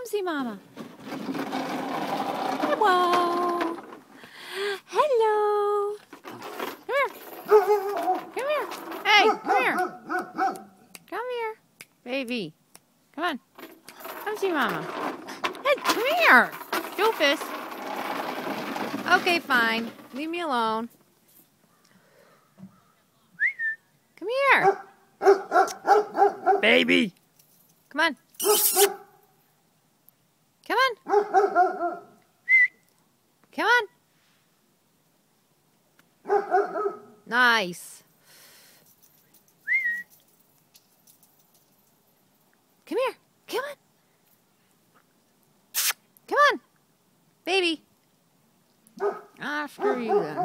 Come see Mama. Hello. Hello. Come here. Come here. Hey, come here. Come here, baby. Come on. Come see Mama. Hey, come here. Doofus. Okay, fine. Leave me alone. Come here. Baby. Come on. Come on. Come on. Nice. Come here. Come on. Come on. Baby. Ah, screw you then.